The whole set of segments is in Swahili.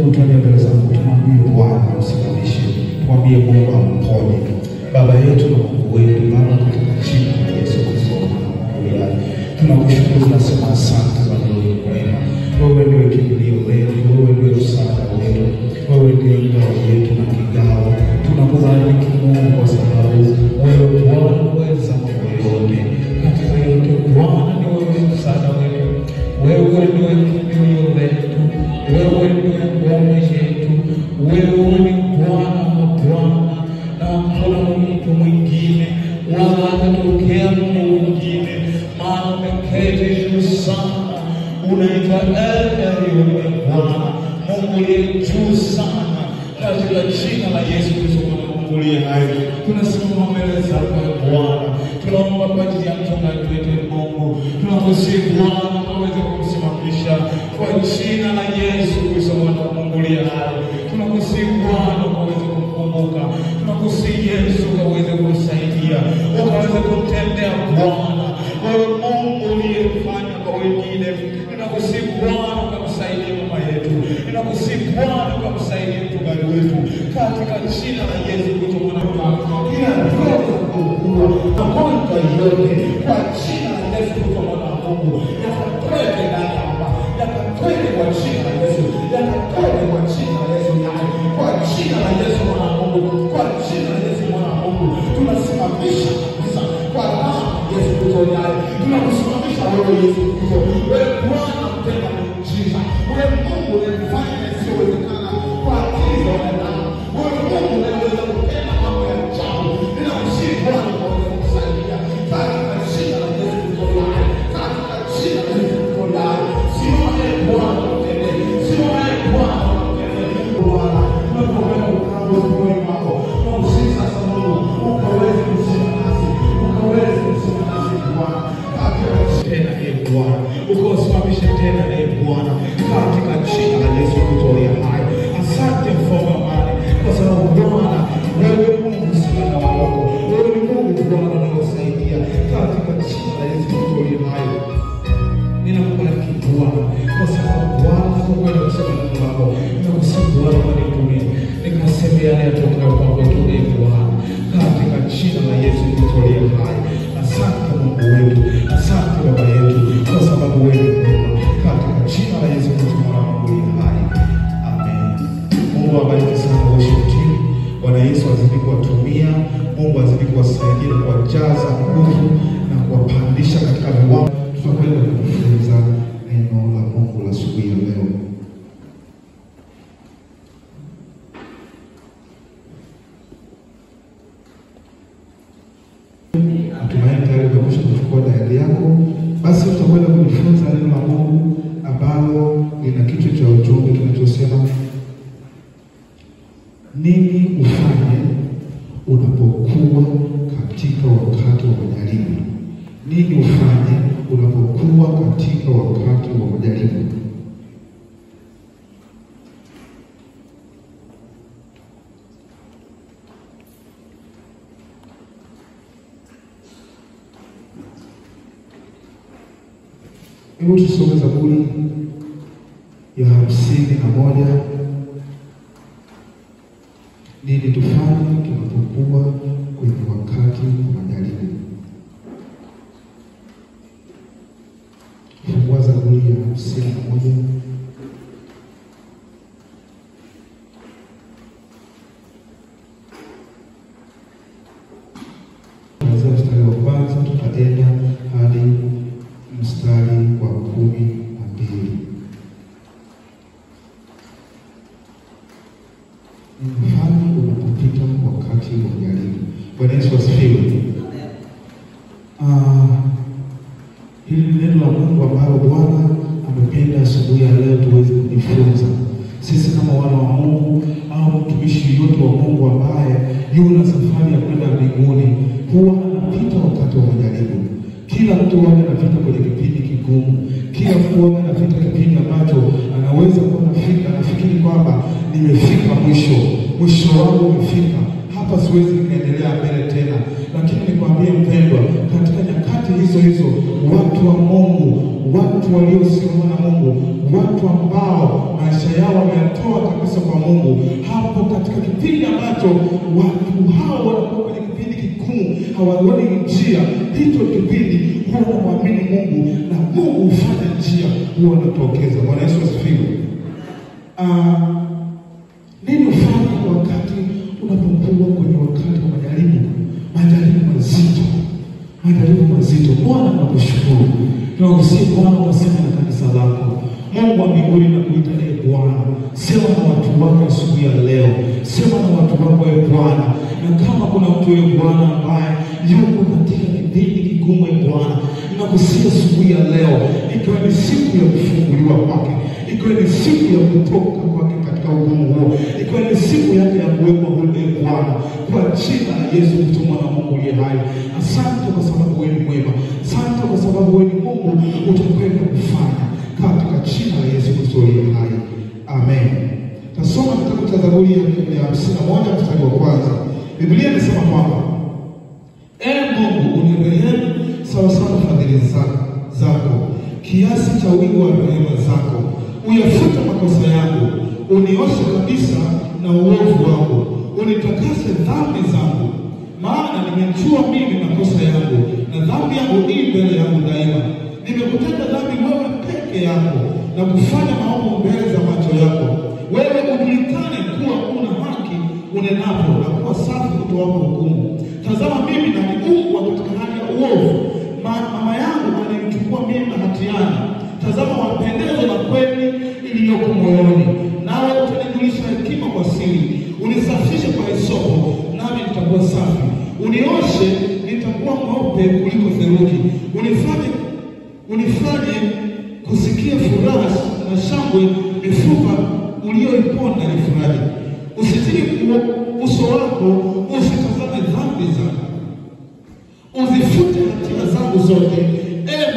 utaje mbele zangu, tumwambie Bwana usimamishe, tumwambie Mungu amponye. Baba yetu na Mungu wetu, Baba, katika jina la Yesu Kristo tunakushukuru, nasema asante kwa neno mwema. Wewe ndiwe kimbilio letu, wewe ndiwe msaada wetu, wewe ndiwe ngao yetu na kigao. Tunakubariki Mungu kwa sababu wewe Bwana uweza mambo yote. Katika yote Bwana ni wewe msaada wetu, wewe ndiwe kimbilio letu, wewe ndiwe ngome yetu, wewe ni Bwana wa Bwana, na hakuna mtu mwingine wala atatokea mtu mwingine, maana umeketi juu sana, unaitwa Elohim Bwana, Mungu aliye juu sana. Katika jina la Yesu Kristo Mungu aliye hai, tunasimama mbele zako Bwana, tunaomba kwa ajili ya mchungaji wetu Mungu, tunakusihi Bwana ukaweze kumsimamisha kwa jina la Yesu Kristo Mungu aliye hai. Tunakusihi Bwana ukaweze kumkumbuka, tunakusihi Yesu ukaweze kumsaidia, ukaweze kumtendea Bwana, wewe Mungu uliyefanya kwa wengine. Tunakusihi Bwana ukamsaidie mama yetu, tunakusihi Bwana ukamsaidie mchungaji wetu katika jina la Yesu Kristo Mungu. Kila roho kukua magonjwa yote kwa jina la Yesu Kristo Mungu, yakatoke ndani hapa, yakatoke kwa jina la Yesu, yakatoke kwa jina la Yesu, kwa jina la Yesu Mungu, kwa jina la Yesu Mungu. Tunasimamisha kabisa kwa damu Yesu Kristo, tunakusimamisha wewe Yesu Kristo, wewe Bwana mtenda miujiza, wewe Mungu unayefanya yasiyowezekana kwa akili za wanadamu, wewe Mungu unayeweza kutenda mambo ya ajabu. Ninakusihi Bwana ukaweze kusaidia katika jina la Yesu Kristo, katika jina la Yesu Kristo. Simama Bwana utende, simama Bwana utende Bwana, tunapokwenda ukao kwa wako, tunakusihi sasa Mungu ukaweze kusema nasi, ukaweze kusema nasi Bwana, katika tena Bwana, ukawasimamishe tena Bwana, katika jina la Yesu Kristo aliye hai. Asante mfalme wa amani, kwa sababu Bwana wewe Mungu msaada wako, wewe ni Mungu Bwana unayosaidia, katika jina la Yesu Kristo aliye hai. Ninakubariki Bwana kwa sababu Bwana kwa kusema neno lako, ninakusihi Bwana kwa nitumie nikaseme yale yatokayo kwako tu Bwana, katika jina la Yesu Kristo aliye hai. Asante Mungu wetu, asante Baba yetu, kwa sababu wewe ni mwema, katika jina la Yesu Kristo Mungu aliye hai. Amen. Mungu awabariki sana worship team. Bwana Yesu azidi kuwatumia, Mungu azidi kuwasaidia, kuwajaza nguvu na kuwapandisha katika viwango. Tutakwenda kujifunza neno la Mungu la siku ya leo. Natumaini tayari umekwisha kuchukua diary yako. Basi tutakwenda kujifunza neno la Mungu ambalo lina kichwa cha ujumbe kinachosema nini ufanye unapokuwa katika wakati wa majaribu. Nini ufanye unapokuwa katika wakati wa majaribu? Hebu tusome Zaburi ya 51. Nini tufanye tunapokuwa kwenye wakati wa majaribu? Fungua Zaburi ya 51. Kuanzia mstari wa kwanza tutaenda hadi mstari wa 12. Mfano unapopita wakati wa majaribu. Bwana Yesu asifiwe. Hili neno la Mungu ambalo Bwana amependa asubuhi ya leo tuweze kujifunza. Sisi kama wana wa Mungu au mtumishi yote wa Mungu ambaye yuna safari ya kwenda mbinguni, huwa anapita wakati wa majaribu. Kila mtu huwa anapita kwenye kipindi kigumu. Kila mtu huwa anapita kipindi ambacho anaweza kuwa anafikiri kwamba nimefika mwisho wangu umefika, hapa siwezi kuendelea mbele tena. Lakini nikwambie mpendwa, katika nyakati hizo watu wa Mungu, watu waliosimama na Mungu, watu ambao maisha yao wameyatoa kabisa kwa Mungu. Hapo katika kipindi ambacho watu hao wanakuwa kwenye kipindi kigumu, hawaoni njia, hicho kipindi huwa wanamwamini Mungu na Mungu hufanya njia, huwa anatokeza. Bwana Yesu asifiwe. Nini ufanye wakati unapokuwa kwenye wakati wa majaribu mazito? Majaribu mazito. Bwana nakushukuru. Tunakusihi Bwana, unasema na kanisa lako. Mungu wa mbinguni nakuita Bwana. Sema na watu wako asubuhi ya leo. Sema na watu wako Bwana. Na kama kuna mtu Bwana ambaye yuko katika kipindi kigumu Bwana, nakusihi asubuhi ya leo, ikiwa ni siku ya kufunguliwa kwake, ikiwa ni siku ya kutoka kwake katika ugumu huo, ikiwa ni siku yake ya kuwekwa huru Bwana, kwa jina la Yesu Kristo mwana wa Mungu aliye hai. Asante kwa sababu wewe ni mwema. Asante kwa sababu wewe ni Mungu utakwenda kufanya, katika jina la Yesu Kristo aliye hai. Amen. Tasoma kitabu cha Zaburi ya 51 mstari wa kwanza. Biblia inasema kwamba Mungu unirehemu sawa sawa fadhili zako, kiasi cha wingi wa rehema zako. Uyafute makosa yangu, unioshe kabisa na uovu wangu, unitakase dhambi zangu. Maana nimejua mimi makosa yangu, na dhambi yangu ii mbele yangu daima. Nimekutenda dhambi wewe peke yako, na kufanya maovu mbele za macho yako. Wewe ujulikane kuwa una haki unenapo, na kuwa safi utoapo hukumu. Tazama mimi na niumbwa katika hali ya uovu, mama yangu alimchukua mimi na hatiani. Tazama wapendezwa na kweli iliyoko moyoni, nawe utanijulisha hekima kwa siri. Unisafishe kwa hisopo, nami nitakuwa safi. Unioshe, nitakuwa mweupe kuliko theluji. Unifanye kusikia furaha na shangwe, mifupa ulioiponda ifurahi. Usitiri uso wako, usitazame dhambi zangu. Uzifute hatia zangu zote.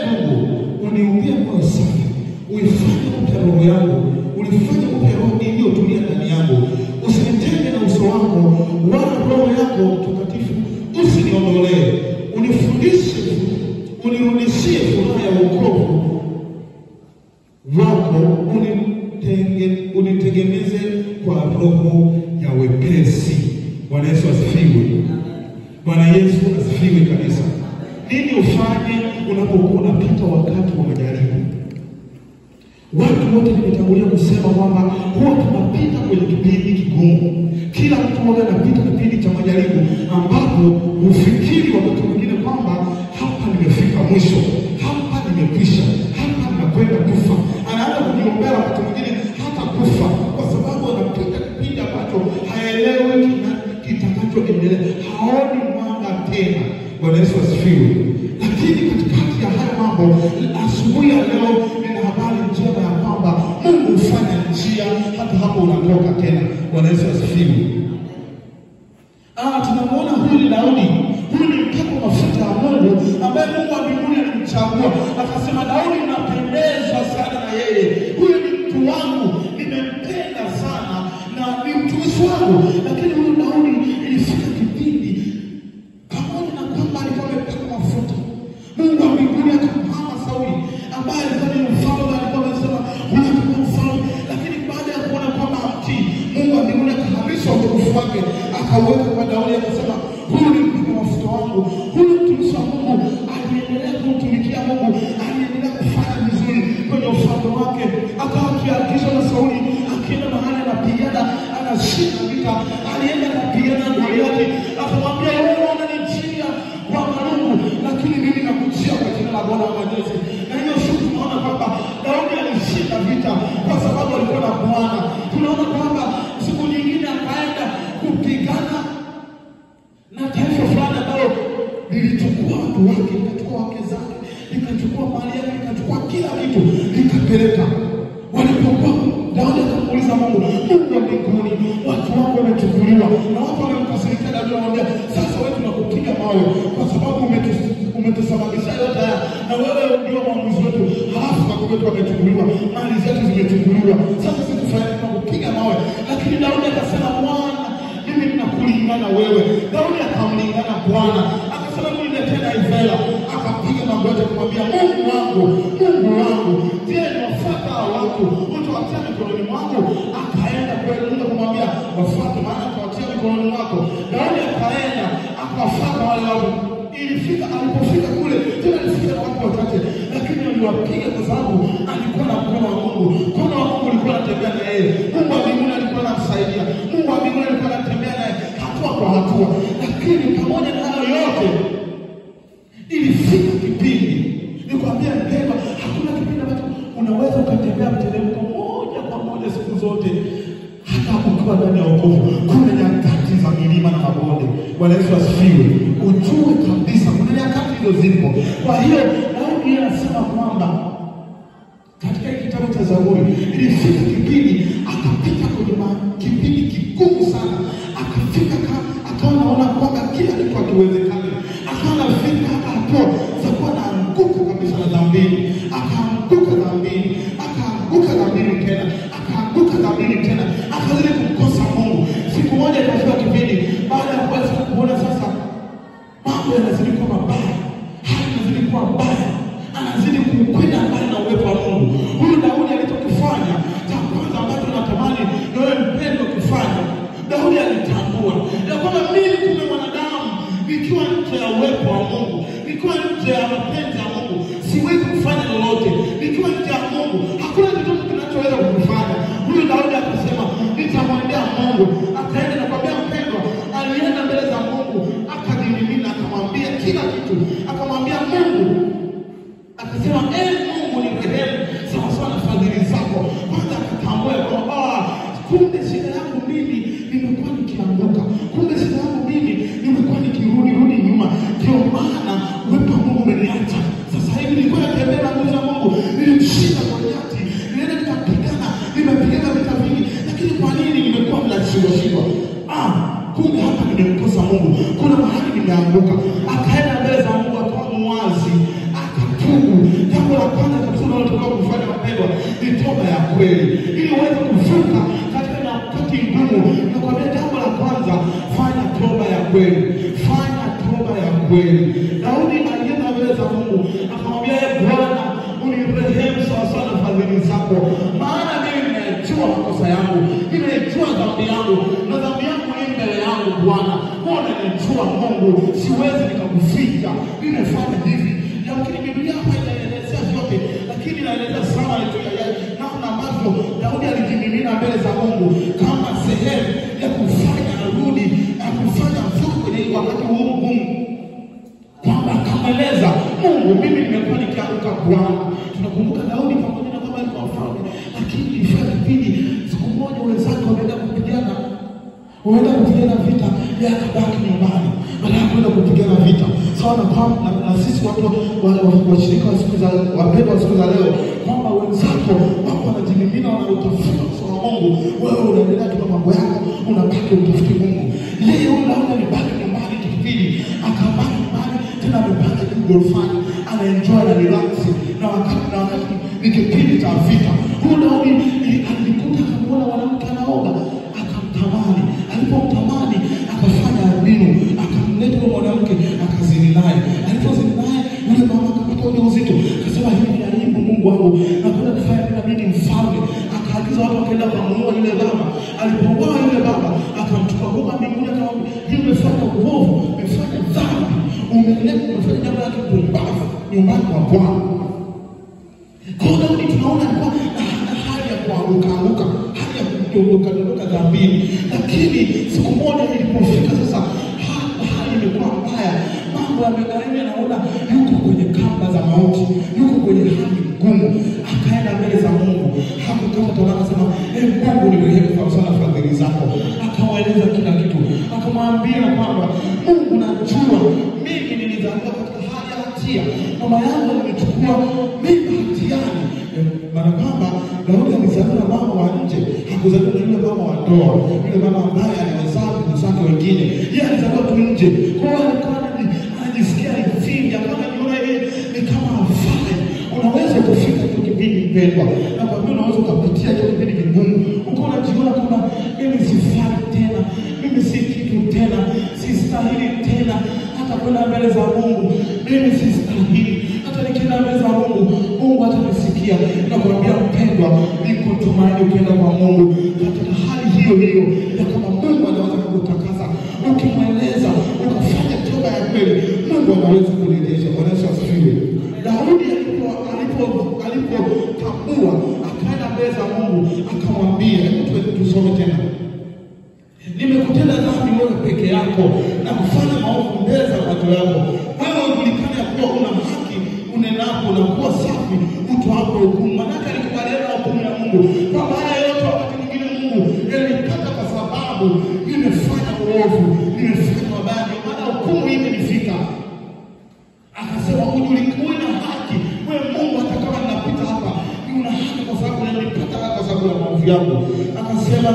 Mungu, uniumbie moyo safi. Uifanye upya roho yangu. Ulifanye upya roho iliyotulia ndani yangu. Usinitenge na uso wako, wala roho yako mtakatifu usiniondolee. Unifundishe, unirudishie furaha ya wokovu wako. Unitegemeze kwa roho ya wepesi. Bwana Yesu asifiwe. Bwana Yesu asifiwe kabisa. Nini ufanye unapokuwa unapita wakati wa majaribu? Watu wote nimetangulia kusema kwamba huwa tunapita kwenye kipindi kigumu. Kila mtu mmoja anapita kipindi cha majaribu ambapo ufikiri wakati mwingine kwamba hapa nimefika mwisho, hapa nimekwisha, hapa ninakwenda kufa. Anaanza kujiombea wakati mwingine hata kufa, kwa sababu anapita kipindi ambacho haelewi kitakachoendelea, haoni mwanga tena. Bwana Yesu asifiwe. Lakini katikati ya haya mambo, asubuhi ya leo nina habari njema ya kwamba Mungu hufanya njia hata hapo unatoka tena. Bwana Yesu asifiwe. Tunamuona huyu ni Daudi. Huyu ni mpako mafuta ya Mungu ambaye Mungu wa mbinguni alimchagua. Akasema, Daudi napendezwa sana na yeye. Huyu ni mtu wangu, nimempenda sana na ni mtumishi wangu. Lakini huyu Daudi ilifika kipindi pamoja na kwamba alikuwa amepaka mafuta, Mungu wa mbinguni akamhama Sauli ambaye alikuwa ni mfalme. Alikuwa amesema huyu ni mfalme, lakini baada ya kuona kwamba mtii, Mungu wa mbinguni akahamisha utukufu wake, akaweka kwa Daudi. Akasema, huyu ni mpaka mafuta wangu, huyu mtumishi wa Mungu. Aliendelea kumtumikia Mungu, aliendelea kufanya vizuri kwenye ufalme wake. Akawa akiagizwa na Sauli, akienda mahali anapigana, anashinda vita. Alienda kupigana na Goliathi, akamwambia, wewe unanijia kwa Mungu, lakini mimi nakujia kwa jina la Bwana wa majeshi. Na hiyo siku tunaona kwamba Daudi alishinda vita kwa sababu alikuwa na Bwana. Tunaona kwamba siku nyingine akaenda kupigana na taifa fulani ambalo lilichukua watu wake, likachukua wake zake, likachukua mali yake, likachukua kila kitu, likapeleka. Walipokuwa, Daudi akamuuliza Mungu, Mungu wa mbinguni, watu wako wamechukuliwa. Na watu wamemkasirikia Daudi, wanamwambia, sasa wewe tunakupiga mawe kwa sababu umetusababisha yote haya, na wewe ndio mwamuzi wetu. Halafu watu wetu wamechukuliwa, mali zetu zimechukuliwa, sasa sisi tufanye, tunakupiga mawe. Lakini Daudi akasema, Bwana, mimi ninakulingana wewe. Daudi akamlingana Bwana, akasema, mimi niletena Israeli. Akapiga magoti kumwambia, Mungu wangu, Mungu wangu, je, niwafuata watu utawatia mikononi mwangu? Akaenda kweli wale watu. Ilifika alipofika kule, tena alifika watu wachache, lakini aliwapiga kwa sababu alikuwa na mkono wa Mungu. Mkono wa Mungu ulikuwa unatembea na yeye. Mungu wa mbinguni alikuwa anamsaidia. Mungu wa mbinguni alikuwa anatembea naye hatua kwa hatua. Lakini pamoja na hayo yote, ilifika kipindi, nikwambia mpendwa, hakuna kipindi ambacho unaweza ukatembea mteremko moja kwa moja siku zote hata ukiwa ndani ya wokovu. Kuna nyakati za milima na mabonde. Bwana Yesu asifiwe. Ujue kabisa kuna nyakati hizo zipo. Kwa hiyo Daudi anasema kwamba katika kitabu cha Zaburi, ilifika kipindi akapita kwenye kipindi kigumu sana. Akafika akawa anaona kwamba kila kitu hakiwezekani. Akawa anafika hata hatua za kuwa anaanguka kabisa na dhambini. Akaanguka dhambini. Akaanguka dhambini tena. Akaanguka dhambini tena. Akazidi kumkosa Mungu. Siku moja ikafika kipindi baada ya kuweza kuona sasa mambo yanazidi kuwa mabaya, hali inazidi kuwa mbaya, anazidi kukwenda mbali na uwepo wa Mungu. Huyu Daudi alichokifanya cha kwanza ambacho natamani na wewe mpendwa kufanya, Daudi alitambua ya kwamba mimi kumbe mwanadamu nikiwa nje ya uwepo wa Mungu, nikiwa nje ya mapenzi ya Mungu, siwezi kufanya lolote. Nikiwa nje ya Mungu hakuna kitu kinachoweza kufanya. Huyu Daudi akasema nitamwendea Mungu. Akaenda na kwambia mpendwa, alienda mbele za Mungu, akadhimimina, akamwambia kila kitu. Akamwambia Mungu, akasema Mungu ni rehemu sawa sawa na fadhili zako. Kwanza akatambua kwamba kumbe shida yangu mimi nimekuwa nikianguka. Kumbe shida yangu mimi nimekuwa nikirudi nyuma. Ndio maana uwepo wa Mungu umeniacha. Sasa hivi nilikuwa natembea na nguvu za Mungu. Nilimshinda Goliathi. Nilienda nikapigana, nimepigana vita vingi. Lakini kwa nini nimekuwa mnashindwa? Kumbe hapa nimemkosa Mungu. Kuna mahali nimeanguka. Akaenda mbele za Mungu, akawa mwazi, akatubu. Jambo la kwanza kabisa unalotoka kufanya mpendwa ni toba ya kweli. Ili uweze kuvuka katika wakati ngumu, nakwambia jambo la kwanza, fanya toba ya kweli. Fanya toba ya kweli. Daudi alienda mbele za Mungu, akamwambia Bwana, unirehemu sawa sawa na fadhili zako. Maana mimi nimejua makosa yangu. Nimejua dhambi yangu. Na dhambi yangu ni mbele yangu Bwana. Mbona nimejua Mungu, siwezi nikakuficha. Nimefanya hivi. Lakini Biblia hapa inaelezea yote, lakini inaelezea sana namna ambavyo Daudi alijimimina mbele za Mungu kama sehemu ya kufanya arudi, ya kufanya mfuko kwenye wakati huu mgumu. Kwamba akamweleza Mungu, mimi nimekuwa nikianguka Bwana. Tunakumbuka Daudi pamoja na baba alikuwa mfalme, lakini ilifika kipindi siku moja wenzake wameenda kupigana vita, yeye akabaki nyumbani. Baada ya kwenda kupigana vita, sawa na sisi watu washirika wa siku za wapendwa wa siku za leo, kwamba wenzako wako wanajimimina, wanautafuta uso wa Mungu, wewe unaendelea tu mambo yako, unabaki utafuti Mungu. Yeye unaona alibaki nyumbani kipindi, akabaki nyumbani tena, amepanda gorofani, anaenjoy na relax, na wakati ni kipindi cha vita. Huyu Daudi alikuta kumuona mwanamke anaoga, akamtamani. Alipomtamani akafanya mbinu, akamleta yule mwanamke, akazini naye. Alipozini naye, yule mama akapata ujauzito. Akasema hivi ni aibu, Mungu wangu, na kwenda kufanya bila mimi mfalme. Akaagiza watu wakaenda kumuua yule baba. Alipomuua yule baba, akamchukua kwa mbinguni, akamwambia hivi, umefanya uovu, umefanya dhambi, umefanya jambo la kipumbavu nyumbani kwa Bwana. Kwa Daudi tunaona alikuwa na hali ya kuanguka, hali ya kuondoka dhambini. Lakini siku moja ilipofika sasa, hali imekuwa mbaya, mambo yamegharimu, anaona yuko kwenye kamba za mauti, yuko kwenye hali ngumu. Akaenda mbele za Mungu, hakukata tamaa, akasema Mungu nirehemu kwa sana fadhili zako. Akawaeleza kila kitu, akamwambia kwamba Mungu, najua mimi nilizaliwa katika hali ya hatia, mama yangu alinichukua mimi hatiani. Maana kwamba Daudi alizaliwa na mama wa nje, hakuzaliwa na yule mama wa ndoa, yule mama ambaye anawazaa ndugu zake wengine. Yeye alizaliwa tu nje. Kwa hiyo alikuwa anajisikia hivi, kama niona yeye ni kama afai. Unaweza kufika hiyo kipindi mpendwa, na kwa hiyo unaweza kupitia hiyo kipindi kigumu, uko unajiona kama mimi sifai tena, mimi si kitu tena, sistahili tena hata kwenda mbele za Mungu. Mimi sistahili hata nikienda mbele za Mungu, Mungu atanisikia. Na kuambia mpendwa, niko tumaini ukienda kwa Mungu katika hali hiyo ya kama Mungu anaweza kukutakasa ukimweleza, ukafanya toba ya kweli, akamwambia, hebu tusome tena. Nimekutenda dhambi wewe peke yako na kufanya maovu mbele za macho yako. Wewe ujulikane ya kuwa una haki unenapo na kuwa safi utoapo hukumu. Maana alikubaliana na hukumu ya Mungu. Kwa maana yote wakati mwingine Mungu alikata kwa sababu nimefanya uovu, nimefanya mabaya, maana hukumu hii imenifika. Akasema ujulikane na haki. Wewe Mungu hata kama ninapita hapa, una haki kwa sababu nilipata kwa sababu ya maovu yangu. Akasema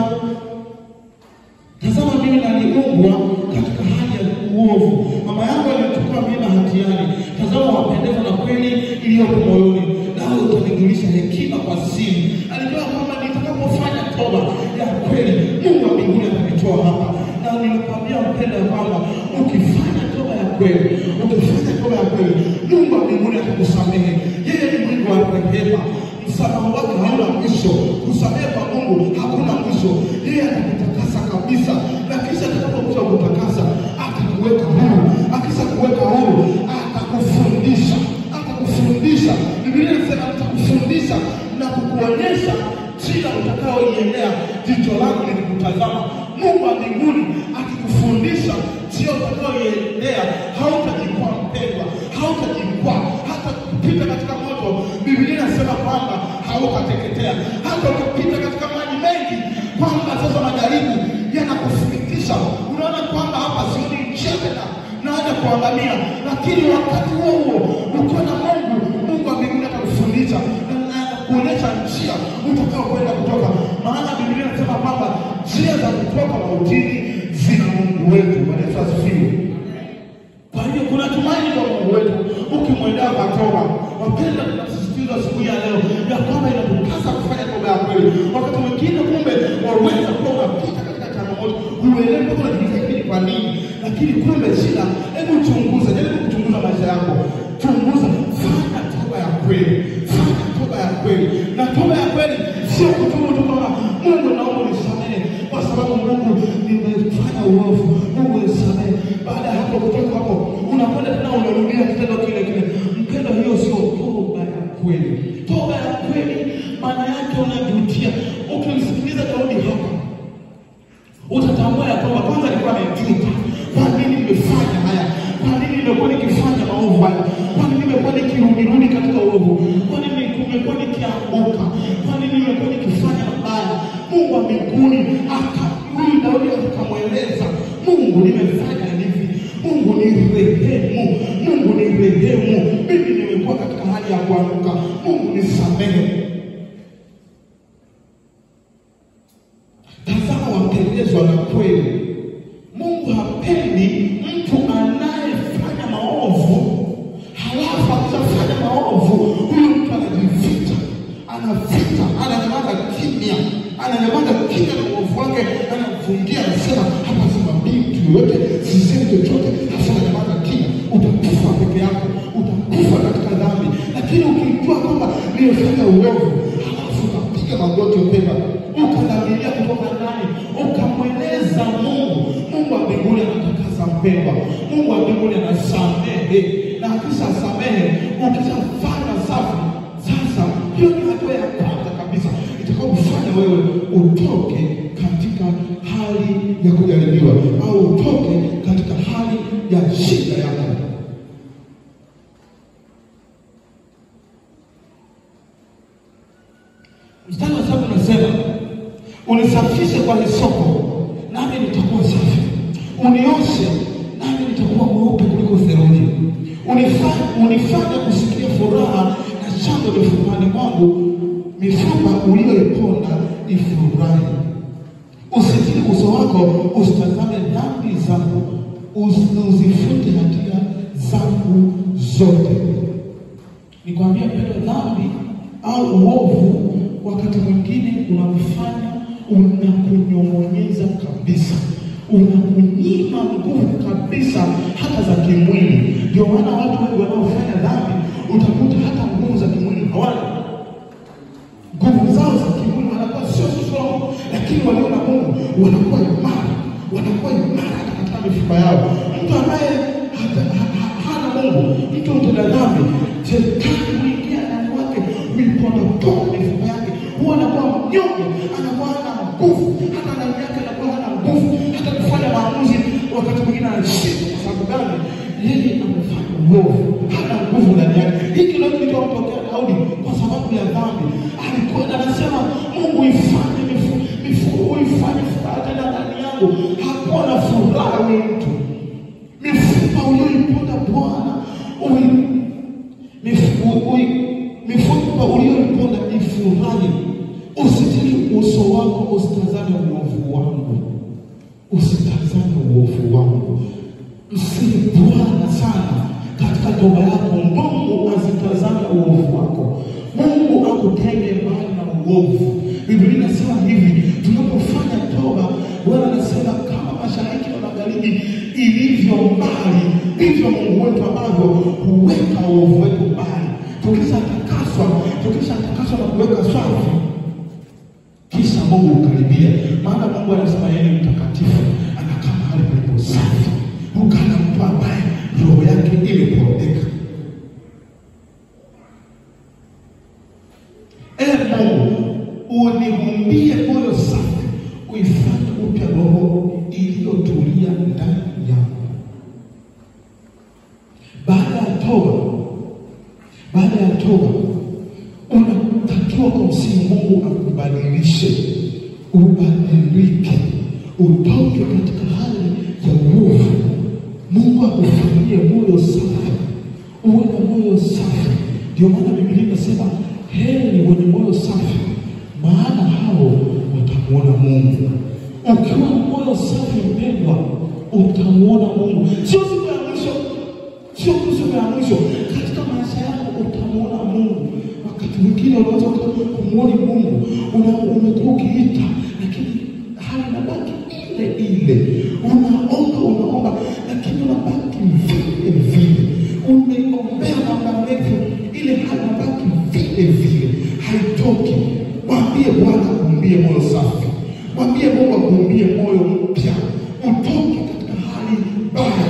tazama mimi naliumbwa katika hali ya uovu. Mama yangu alitupa mimi hatiani. Tazama wapendeza na kweli iliyopo moyoni. Nawe utanijulisha hekima kwa siri. Alijua kwamba nitakapofanya toba ya kweli, Mungu wa mbinguni atanitoa hapa. Na nilikwambia mpendwa kwamba ukifanya toba ya kweli, Mungu wa mbinguni atakusamehe. Yeye ni Mungu wa rehema. Msamaha wake hauna mwisho. Kusamehe kwa Mungu hakuna mwisho. Yeye atakutakasa kabisa, na kisha atakapokuja kutakasa atakuweka huru. Akisha kuweka huru atakufundisha. Biblia inasema atakufundisha na kukuonyesha njia utakayoiendea. Jicho lako likutazama. Mungu wa mbinguni akikufundisha njia utakayoiendea, hautajikwaa mpendwa, hautajikwaa hata kupita katika moto. Biblia inasema kwamba hautateketea. Hata ukipita katika maji mengi, kwamba sasa majaribu yanakufikisha, unaona kwamba hapa sioni njia tena, naanza kuangamia. Lakini wakati huo uko na Mungu wa mbinguni atakufundisha na kuonyesha njia utakayokwenda kutoka. Maana Biblia inasema kwamba njia za kutoka mautini zina Mungu wetu. Bwana Yesu asifiwe. Kwa hiyo kuna tumaini kwa Mungu wetu ukimwendea kwa toba. Wapenda, tunasisitiza siku ya leo ya kwamba inatupasa kufanya toba ya kweli. Wakati mwingine kumbe waweza kuwa unapita katika changamoto, uelewe kwa unajiuliza kwa nini, lakini kumbe shida. Hebu chunguza, jaribu kuchunguza maisha yako. Chunguza, fanya toba ya kweli. Na toba ya kweli sio kutubu tu kwamba Mungu naomba unisamehe kwa sababu Mungu nimefanya uovu, Mungu nisamehe. Baada ya hapo, kutoka hapo unakwenda tena unarudia kitendo kile. Mpendo, hiyo sio toba ya kweli. Toba ya kweli maana yake unajutia. Ukimsikiliza Daudi hapa utatambua ya kwamba kwanza alikuwa amejuta. Kwa nini nimefanya haya? Kwa nini nimekuwa nikifanya maovu haya? Kwa nini nimekuwa nikirudi katika uovu? Kwa nini nimekuwa nikianguka? Kwa nini nimekuwa nikifanya mabaya? Mungu wa mbinguni huyu Daudi akamweleza, Mungu nimefanya hivi, Mungu ni rehemu, mimi nimekuwa katika hali ya kuanguka, Mungu nisamehe. Tazama wapendezwa na kweli. Mungu hapendi mtu anayefanya maovu halafu akifanya maovu huyu mtu anajificha, ananyamaza kimya na uovu wake, anafungia, anasema hapa simambii mtu yoyote, sisemi chochote, hasa ananyamaza kimya. Utakufa peke yako, utakufa katika dhambi. Lakini ukijua kwamba nimefanya uovu halafu ukapiga magoti mpendwa, ukadhamiria kutoka ndani, ukamweleza Mungu wa mbinguni anatakasa mpendwa. Mungu wa mbinguni anasamehe, na akishasamehe ukishafanya safi, sasa hiyo ni hatua ya kwanza kabisa itakayofanya wewe utoke katika hali ya kujaribiwa au utoke katika hali ya shida yako. Mstari wa 7 unasema, unisafishe kwa hisopo nami nitakuwa safi, unioshe nami nitakuwa mweupe kuliko theluji. Unifanye kusikia furaha na shangwe mifupani mwangu, mifupa uliyoiponda ifurahi. Usitiri uso wako, usitazame dhambi zangu, uzifute hatia zangu zote. Nikwambia mpendwa, dhambi au uovu wakati mwingine unamfanya unakunyong'onyeza kabisa, unakunyima nguvu kabisa hata za kimwili. Ndio maana watu wengi wanaofanya dhambi utakuta hata nguvu za kimwili hawana. Nguvu zao za kimwili wanakuwa sio strong, lakini walio na Mungu wanakuwa imara hata katika mifupa yao. Mtu ambaye hana Mungu, mtu mtenda dhambi, shetani huingia ndani wake, huiponda mifupa yake, huwa anakuwa mnyonge, anakuwa nguvu, hata ndani yake anakuwa hana nguvu, hata kufanya maamuzi wakati mwingine anashindwa. Kwa sababu gani? Yeye amefanya uovu, hana nguvu ndani yake. Hiki ndio kilichotokea Daudi kwa sababu ya dhambi. Alikuwa anasema Mungu ifanye mifugo ifanye furaha tena ndani yangu. Hakuwa na furaha huyo mtu. Mifupa uliyoiponda Bwana, mifupa uliyoiponda ifurahi. Usitiri uso wako, usitazame uovu wangu. Usitazame uovu wangu. Msihi Bwana sana katika toba yako. Mungu asitazame uovu wako. Mungu akutenge mbali na uovu. Biblia inasema hivi, tunapofanya toba, Bwana anasema kama mashariki na magharibi ilivyo mbali, ndivyo Mungu wetu ambavyo huweka uovu wetu mbali. Tukishatakaswa na kuweka safi, kisha Mungu ukaribia. Maana Mungu anasema yeye ni mtakatifu, anakaa mahali palipo safi. Ukana mtu ambaye roho yake imeporodeka. Mungu uniumbie moyo safi, uifanye upya roho iliyotulia ndani yangu. Baada ya toba unatakiwa kumsihi Mungu akubadilishe, ubadilike, utoke katika hali ya uovu. Mungu akufanyie moyo safi, uwe na moyo safi. Ndio maana Biblia inasema heri wenye moyo safi, maana hao watamuona Mungu. Ukiwa na moyo safi mpendwa, utamuona Mungu. Sio siku ya mwisho, katika maisha yako utamuona Mungu. Wakati mwingine unaweza kumuona Mungu, umekuwa ukiita, lakini hali inabaki ile. Unaomba, lakini unabaki vile. Umeombea muda mrefu, ile hali inabaki vile. Haitoki. Mwambie Bwana akuumbie moyo safi. Mwambie Mungu akuumbie moyo mpya. Utoke katika hali mbaya.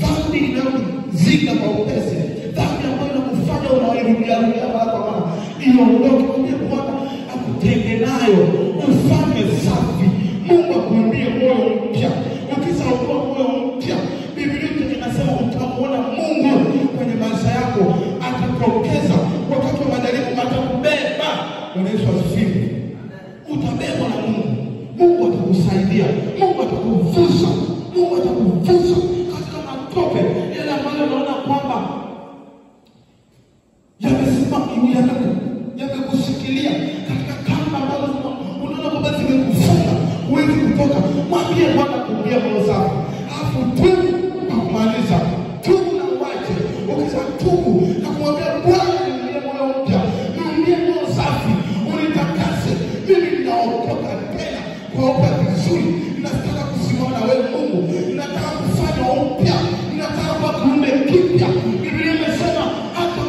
Dhambi inayozika kwa upesi, dhambi ambayo inakufanya unairudia mara kwa mara, iondoke. Mwambie Bwana akutenge nayo, ufanye safi. Mungu akuumbie moyo mpya. Ukishaokoa moyo mpya, Biblia inasema utamuona Mungu kwenye maisha yako. Atatokeza wakati wa majaribu, atakubeba. Bwana Yesu asifiwe. Utabebwa na Mungu. Mungu atakusaidia. Mungu atakuvusha. Mungu atakuvusha katika matope yale ambayo unaona kwamba yamesimama, yamekushikilia katika kamba ambazo unaona kwamba zimekufunga, huwezi kutoka. Mwambie Bwana akuumbie moyo safi. Alafu tubu kumaanisha tubu na uache. Ukishatubu na kumwambia Bwana niumbie moyo mpya, niumbie moyo safi, unitakase. Mimi ninaokoka tena kwa upya vizuri. Ninataka kusimama na wewe Mungu. Ninataka kufanya upya. Ninataka kwa kiumbe kipya. Biblia imesema hata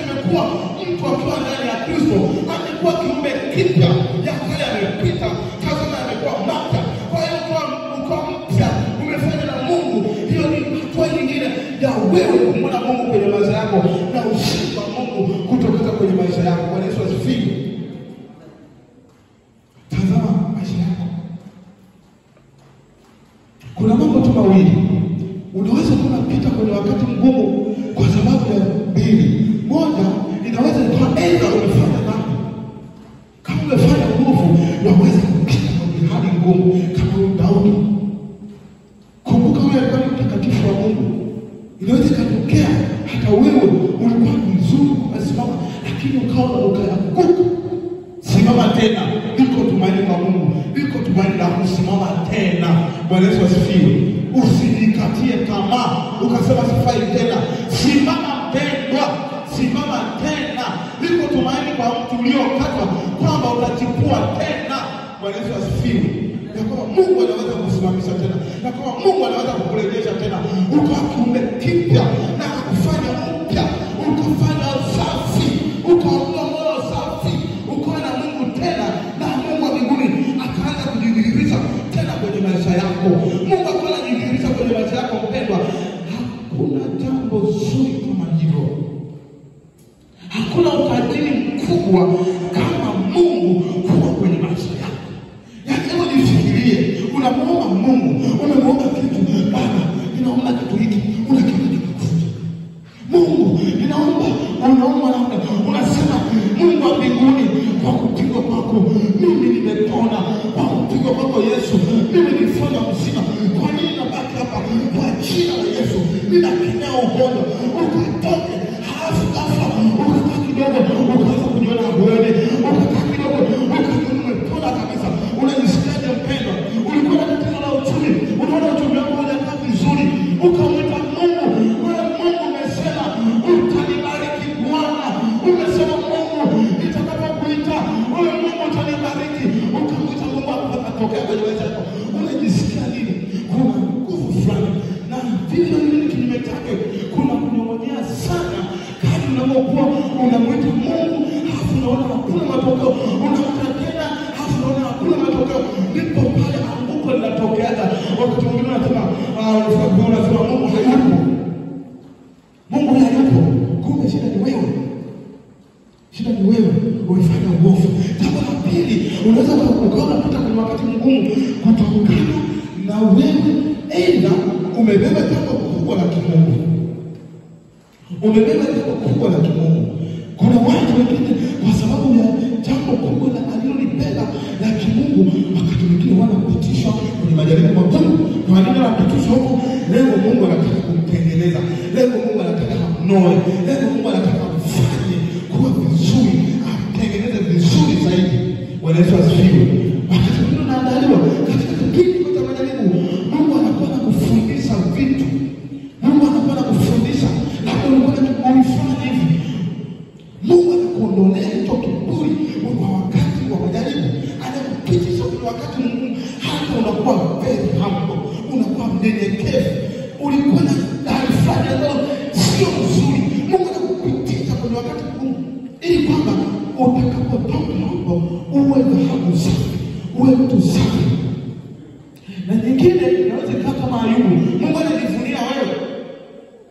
imekuwa mtu akiwa ndani ya Kristo, amekuwa kiumbe kipya. Ya kale yamepita, sasa yamekuwa mapya. Kwa hiyo kwa mpya umefanya na Mungu. Hiyo ni hatua nyingine ya wewe kumwona Mungu kwenye maisha yako na ushindi wa Mungu kutokeza kwenye maisha yako. Bwana Yesu asifiwe. Tazama maisha yako. Kuna mambo tu mawili. Unaweza kunapita kwenye wakati mgumu kwa sababu ya mbili. Moja, inaweza kuwa aidha umefanya dhambi. Kama umefanya uovu, unaweza kupita kwenye hali ngumu kama Daudi. Kumbuka wewe alikuwa ni mtakatifu wa Mungu. Inaweza kutokea hata wewe ulikuwa mzuri umesimama, lakini ukaona ukaanguka. Simama tena. Liko tumaini kwa Mungu. Liko tumaini la kusimama tena. Bwana Yesu asifiwe. Usijikatie tamaa ukasema sifai tena. Simama mpendwa. Simama tena. Liko tumaini kwa mtu uliokatwa kwamba utachipua tena. Bwana Yesu asifiwe. Na kwamba Mungu anaweza kusimamisha tena. Na kwamba Mungu anaweza kukurejesha tena. Ukawa kiumbe kipya na kukufanya mpya. Ukafanya safi. Ukaondoa moyo safi. Ukawa na Mungu tena. Na Mungu wa mbinguni akaanza kujidhihirisha tena kwenye maisha yako. Mungu akawa anajidhihirisha kwenye maisha yako mpendwa. Hakuna jambo zuri kama hilo. Hakuna utajiri mkubwa kama Mungu kuwa kwenye maisha yako. Yaani unamuomba Mungu, unamuomba kitu, Baba, ninaomba kitu hiki, unakiona kinakuja. Mungu, ninaomba, unasema Mungu wa mbinguni, kwa kupigwa kwako mimi nimepona, kwa kupigwa kwako Yesu mimi nilifanya mzima. Kwa nini nabaki hapa? Kwa jina la Yesu ninakemea ugonjwa ukatoke. Halafu ghafla ukakaa kidogo, ukaanza kujiona wewe, ukakaa kidogo, ukajiona umepona kabisa. Unajisikiaje mpendwa? Ulikuwa na tatizo la uchumi, unaona uchumi wako unakaa vizuri, ukamwita Mungu. Wewe Mungu umesema utanibariki Bwana, umesema Mungu nitakapokuita wewe Mungu utanibariki, ukamwita Mungu akatokea kwenye maisha yako. Unajisikia nini? Kuna nguvu fulani, na vile vile kinyume chake kuna kunyong'onyea sana. Kadri unapokuwa unamwita Mungu halafu unaona hakuna matokeo, unaomba tena halafu unaona hakuna matokeo, ndipo pale anguko linatokeaga. Wakati mwingine unasema Mungu hayupo, Mungu hayupo. Kumbe shida ni wewe, shida ni wewe, umefanya uovu. Jambo la pili, unaweza ukawa unapita kwenye wakati mgumu kutokana na wewe aidha umebeba jambo kubwa la kimungu, umebeba jambo kubwa la kimungu. Kuna watu wengine kwa sababu ya jambo kubwa la alilolibeba la kimungu, wakati mwingine wanapitishwa kwenye majaribu magumu. Kwa nini wanapitishwa huko? Leo Mungu anataka kumtengeneza, leo Mungu anataka amnoe, leo Mungu anataka amfanye kuwa vizuri, amtengeneze vizuri zaidi. Bwana Yesu asifiwe. Wakati mwingine unaandaliwa katika kipindi cha majaribu, Mungu anakuwa anakufundisha vitu, Mungu anakuwa anakufundisha na ulifanya hivi. Mungu anakuondolea hicho kiburi kwa wakati wa majaribu, anakupitisha kwenye wakati mgumu, hata unakuwa very humble, unakuwa mnyenyekevu. Ulikuwa na hali fulani ambayo sio nzuri, Mungu anakupitisha kwenye wakati mgumu ili kwamba utakapotoka hapo uwe dhahabu safi, uwe mtu safi. Na nyingine inaweza ikawa kama Ayubu, Mungu anajivunia wewe.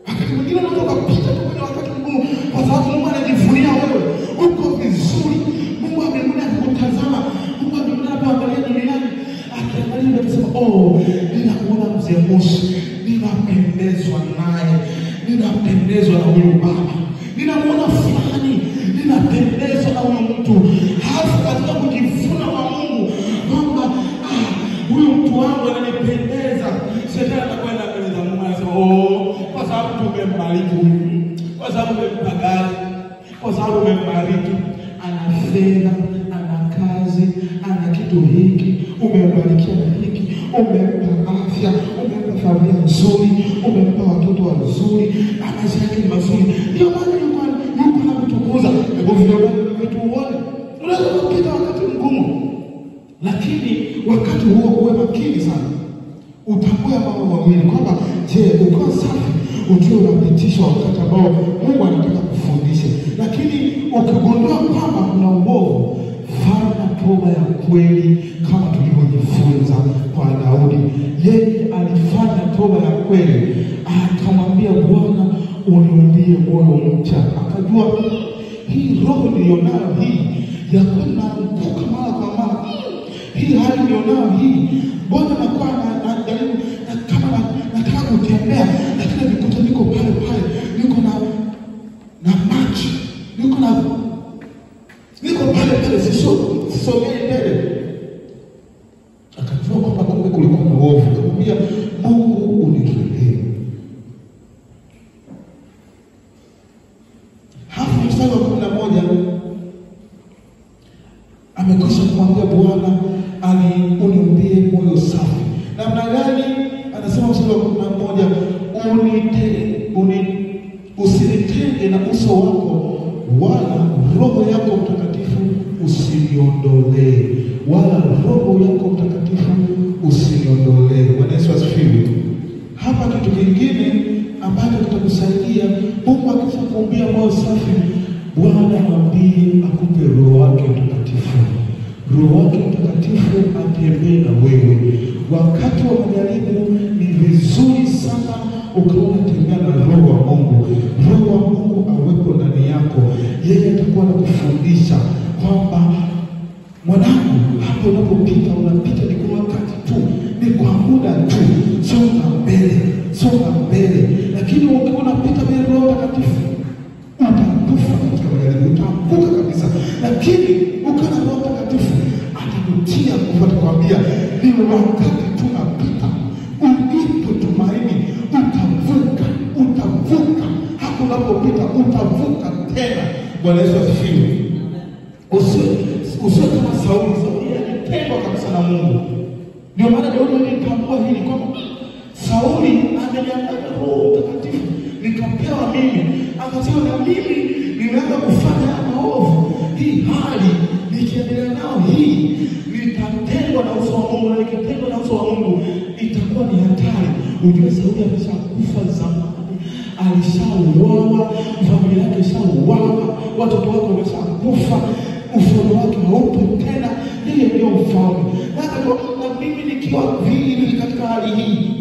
Wakati mwingine unaweza kupita kwenye wakati mgumu kwa sababu Mungu anajivunia wewe, uko vizuri. Mungu amekuona kutazama, Mungu amekuona kuangalia duniani, akiangalia na kusema, oh, ninamuona mzee Musa, ninapendezwa naye, ninapendezwa na huyu baba, ninamuona fulani, ninapendezwa na huyu mtu. Halafu katika kujivuna kwa Mungu kwamba huyu mtu wangu ananipendeza, shetani anakwenda mbele za Mungu anasema, oh, kwa sababu tumembariki huyu, kwa sababu tumempa gari, kwa sababu tumembariki, ana fedha, ana kazi, ana kitu hiki, umembarikia na hiki, umempa afya, umempa familia nzuri, umempa watoto wazuri, maisha yake ni mazuri. Ndio maana yuko anatukuza. Hebu vile vitu uone, unaweza kupita wakati mgumu, lakini wakati huo uwe makini sana. Utambue mambo mawili kwamba je, uko safi, ujue unapitishwa wakati ambao Mungu anataka kufundisha. Lakini ukigundua kwamba kuna uovu, fanya toba ya kweli kama tulivyojifunza kwa Daudi. Yeye alifanya toba ya kweli, akamwambia Bwana, uniumbie moyo mpya. Akajua hii roho nilionayo hii ya kwenda kuanguka mara kwa mara, hii hali nilionayo hii, Bwana nakuwa najaribu na kama nataka kutembea, lakini nikuta niko pale pale, niko na maji, niko pale pale, sisogei mbele. Akajua kwamba kumbe kulikuwa na uovu. Akamwambia Mungu, unirehemu. Hapo mstari wa 11 amekwisha kumwambia Bwana uniumbie moyo safi. Namna gani? Anasema mstari wa 11, usinitenge na uso wako, wala Roho yako Mtakatifu usiniondolee, wala Roho yako Mtakatifu usiniondolee. Bwana Yesu asifiwe. Hapa kitu kingine ambacho kitakusaidia, Mungu akishakuumbia moyo safi, Bwana mwambie akupe Roho wake Mtakatifu. Roho wake Mtakatifu atembee na wewe. Wakati wa majaribu ni vizuri sana ukawa unatembea na Roho wa Mungu. Roho wa Mungu awepo ndani yako. Yeye atakuwa anakufundisha kwamba mwanangu, hapo unapopita unapita ni kwa wakati tu, songa mbele. Lakini ukiwa unapita bila Roho Mtakatifu, utakufa katika majaribu, utaanguka kabisa. Lakini ukiwa na Roho Mtakatifu, atakutia nguvu, atakwambia ni wakati tunapita, ulipo tumaini, utavuka. Hapo unapopita utavuka tena. Bwana Yesu asifiwe. Usiwe kama Sauli alipendwa kabisa na Mungu. Ndio maana Daudi alitambua hili kwamba Sauli ameniandaa Roho Mtakatifu, nikapewa mimi. Akasema na mimi nimeanza kufanya maovu. Hii hali nikiendelea nao, hii nitatengwa na uso wa Mungu, na nikitengwa na uso wa Mungu itakuwa ni hatari. Ujue Sauli ameshakufa zamani, alishauawa, familia yake ishauawa, watoto wake wameshakufa, ufalme wake haupo tena. Yeye ndio mfalme. Na mimi nikiwa hivi katika hali hii,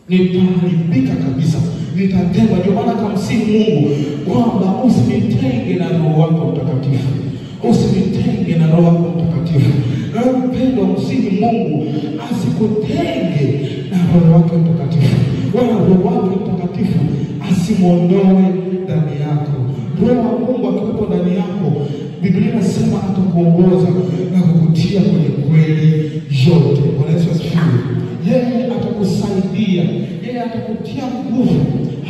nitaharibika kabisa, nitatengwa. Ndio maana kamsihi Mungu kwamba usinitenge na Roho wako Mtakatifu, usinitenge na Roho wako Mtakatifu. Na mpendwa, msihi Mungu asikutenge na Roho wako Mtakatifu, wala Roho wako Mtakatifu asimuondoe ndani yako. Roho wa Mungu akiwepo ndani yako, Biblia inasema atakuongoza na kukutia kwenye kweli yote. Bwana Yesu asifiwe. Yeye atakusaidia, yeye atakutia nguvu.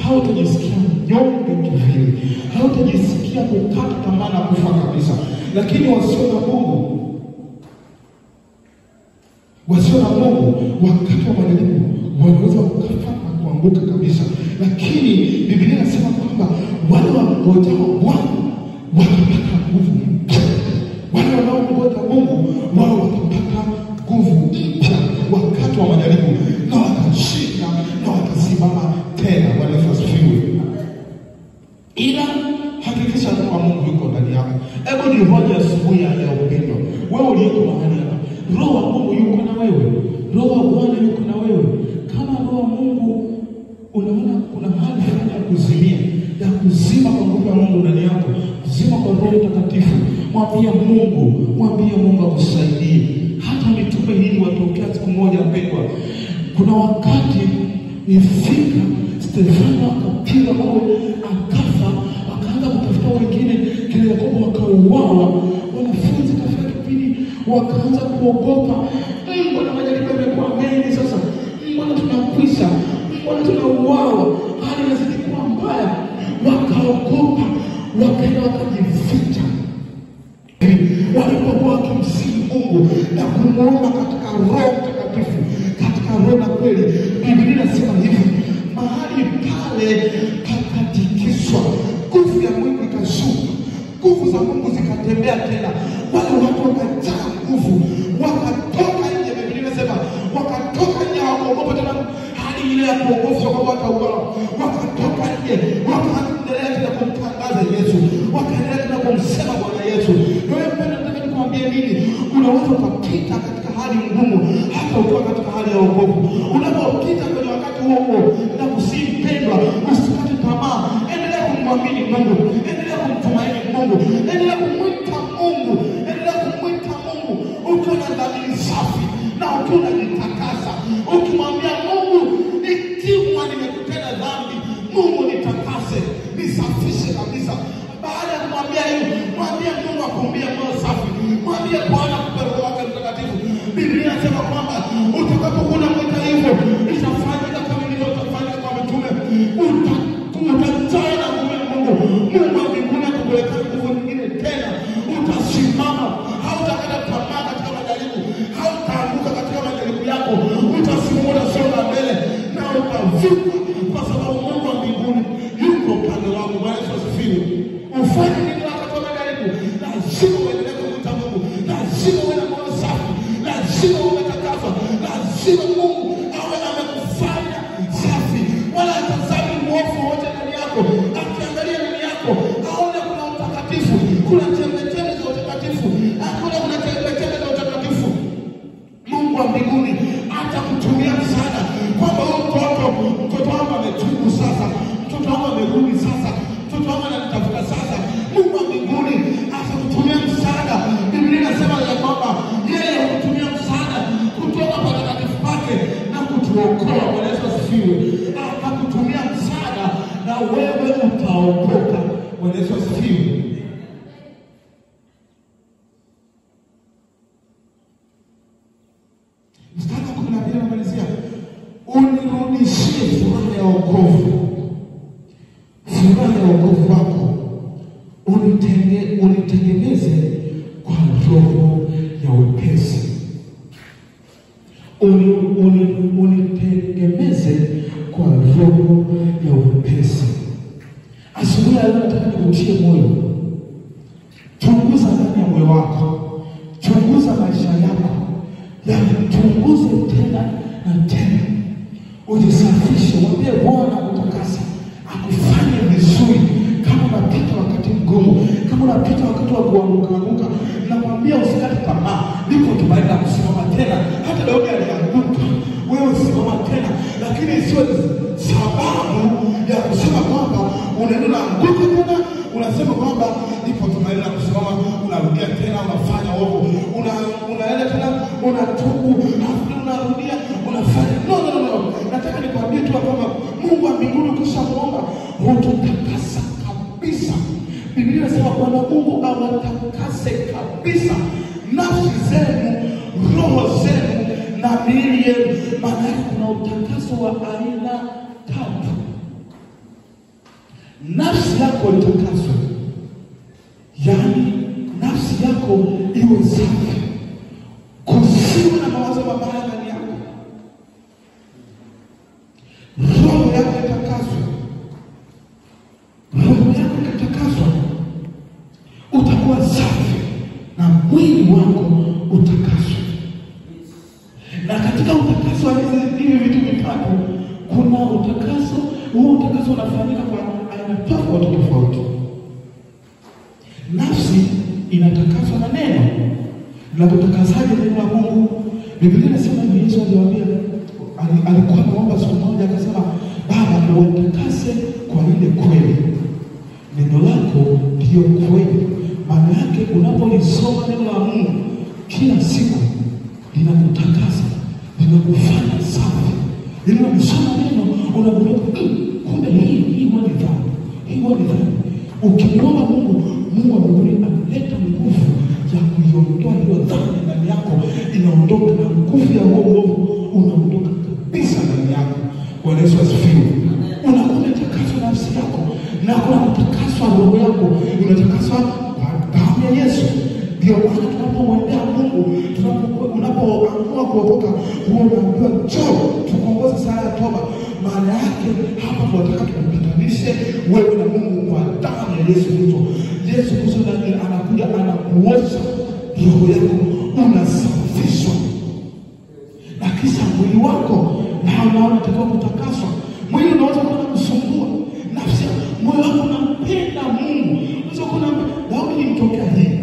Hautajisikia mnyonge kivile, hautajisikia kukata tamaa na kufa kabisa. Lakini wasio na Mungu wakati wa majaribu wanaweza kukafa na kuanguka kabisa. Lakini Biblia inasema kwamba wale wanaongojao Bwana watapata nguvu mpya. Wale wanaongoja Mungu wao watapata nguvu mpya wakati wa majaribu, na watashinda na watasimama tena. Bwana Yesu asifiwe. Ila hakikisha kwamba Mungu yuko ndani yako. Hebu ni hoja asubuhi ya upendo. Wewe uliyeko mahali hapa, Roho wa Mungu yuko na wewe. Roho wa Bwana yuko na wewe. Kama Roho wa Mungu unaona kuna hali fulani ya kuzimia, ya kuzima kwa nguvu ya Mungu ndani yako, kuzima kwa Roho Mtakatifu, mwambie Mungu akusaidie. Hata mitume hili watokea siku moja mpendwa. Kuna wakati nifika Stefano akapiga mawe akafa, akaanza kutafuta wengine, kile Yakobo wakauawa. Wanafunzi katika kipindi wakaanza kuogopa. Mbona majaribu yamekuwa mengi sasa? Mbona tunakwisha? Mbona tunauawa? Hali inazidi kuwa mbaya. Wakaogopa, wakaenda wakajificha. Walipokuwa wakimsihi Mungu na kumuomba katika Roho Mtakatifu, katika roho na kweli, Biblia inasema hivi, mahali pale pakatikiswa, nguvu ya Mungu ikashuka, nguvu za Mungu zikatembea tena. Wale watu wakajaa nguvu, wakatoka nje. Biblia inasema wakatoka nje, hawakuogopa tena hali ile ya kuogofya kwamba watauawa. Wakatoka nje, wakaendelea tena kumtangaza Yesu, wakaendelea tena kumsema Bwana Yesu. Wewe mpendwa, nataka nikwambie nini? Unaweza kupita katika hali ngumu hata ukiwa katika hali ya wokovu. Unapopita kwenye wakati huo na kusihi mpendwa, usikate tamaa. Endelea kumwamini Mungu, endelea kumtumaini Mungu, endelea kumwita Mungu, endelea kumwita Mungu ukiwa na dhamiri safi na ukiwa unajitakasa, ukimwambia Mungu, ikiwa nimekutenda dhambi, Mungu nitakase, nisafishe kabisa. Baada ya kumwambia hiyo, mwambie Mungu akuumbie moyo safi, mwambie Bwana akupe Roho wake Mtakatifu. Biblia inasema kwamba utakapokuwa mwita hivyo, itafanyika kama ilivyofanyika kwa mitume. Utajaa na nguvu ya Mungu. Mungu wa mbinguni atakuletea nguvu nyingine tena. Utasimama, hautakata tamaa katika majaribu, hautaanguka katika majaribu yako. Utasimama, songa mbele na utavuka, kwa sababu Mungu wa mbinguni yuko upande wako. Bwana Yesu asifiwe. Ufanye nini wakati wa majaribu? Lazima uendelee kumwita Mungu, lazima uwe na moyo safi, lazima uwe takatifu, lazima Mungu awe amekufanya safi. Wala atazami mwovu wote ndani yako, akiangalia ndani yako aone kuna utakatifu, kuna chembe za utakatifu, hakuna kuna chembe za utakatifu. Mungu wa mbinguni atakutumia msaada kwamba mtoto wangu ametubu sasa, mtoto wangu amerudi sasa, mtoto wangu anatafuta sasa. Mungu wa mbinguni atakutumia msaada. Biblia inasema ya kwamba yeye hutumia msaada kutoka kwa takatifu pake na kutuokoa. Bwana Yesu asifiwe. unaokoka. Bwana Yesu asifiwe. Mstari wa 12 anamalizia, unirudishie furaha ya wokovu. Furaha ya wokovu wako unitengeneze kwa roho ya wepesi. Unitengeneze kwa roho ya wepesi. Asubuhi leo nataka nikutie moyo. Chunguza ndani ya moyo wako. Chunguza maisha yako. Chunguze tena na tena. Ujisafishe, mwambie Bwana kutakasa, akufanye vizuri. Kama unapita wakati mgumu, kama unapita wakati wa kuanguka, nakwambia usikate tamaa. Ndipo tumaini la kusimama tena. Hata Daudi alianguka, wewe simama tena, lakini sio sababu ya kusema kwamba unaenda kuanguka tena, unasema kwamba ndipo tumaini la kusimama, unarudia tena, unafanya ovu, unaenda tena, unatubu, unarudia, unafanya. No. Nataka nikwambie tu kwamba Mungu wa mbinguni ukishamuomba hututakasa kabisa. Biblia inasema Bwana Mungu awatakase kabisa nafsi zenu, roho zenu na miili yenu. Maana kuna utakaso wa aina 3. Nafsi yako itakaswe, yaani nafsi yako iwe safi, kusiwe na mawazo mabaya ndani yako. Roho yako itakaswe. Roho yako itakaswa, utakuwa safi na mwili wako utakaswe. Na katika utakaso hivi vitu vitatu, kuna utakaso, huo utakaso unafanyika kwa aina tofauti. Nafsi inatakaswa na neno. Na kutakasaje neno la Mungu? Biblia inasema Yesu aliwaambia, alikuwa anaomba siku moja akasema, Baba uwatakase kwa ile kweli. Neno lako ndio kweli. Maana yake unapolisoma neno la Mungu kila siku linakutakasa, linakufanya safi. Unaposoma neno unagundua kumbe hii ni dhambi. Hii ni dhambi. Ukimwomba Mungu analeta nguvu ya kuiondoa hiyo dhambi ndani yako, inaondoka na nguvu ya uovu unaondoka kabisa ndani yako. Bwana Yesu asifiwe. Unakuwa utakaswa nafsi yako na kuna kutakaswa roho yako, unatakaswa kwa damu ya Yesu. Ndio maana tunapomwendea Mungu, unapoamua kuokoka, unaambiwa njoo tukuongoze sala ya toba. Maana yake hapa tunataka tukupatanishe wewe na Mungu kwa damu ya Yesu Kristo. Yesu Kristo anakuja anakuosha roho yako, unasafishwa. Na kisha mwili wako na unatakiwa kutakaswa. Mwili unaweza kuwa kusumbua nafsi, moyo wako unampenda Mungu. Unaweza kuna Daudi ilitokea hii.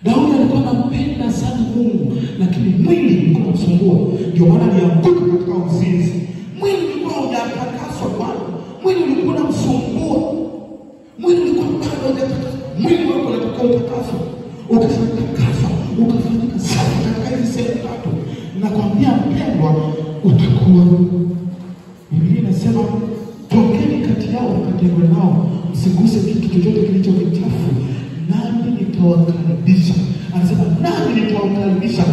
Daudi alikuwa anampenda sana Mungu, lakini mwili ulikuwa unamsumbua. Ndio maana alianguka katika uzinzi. Mwili ulikuwa hujatakaswa bado. Mwili ulikuwa unamsumbua. Mwili ulikuwa bado hujatakaswa. Mwili wako unatakiwa utakaswe. Ukitakaswa, ukafanyika safi katika hizi sehemu 3. Nakwambia mpendwa, utakuwa. Biblia inasema tokeni kati yao mkatengwe nao, msiguse kitu chochote kilicho kichafu, nami nitawakaribisha. Anasema nami nitawakaribisha,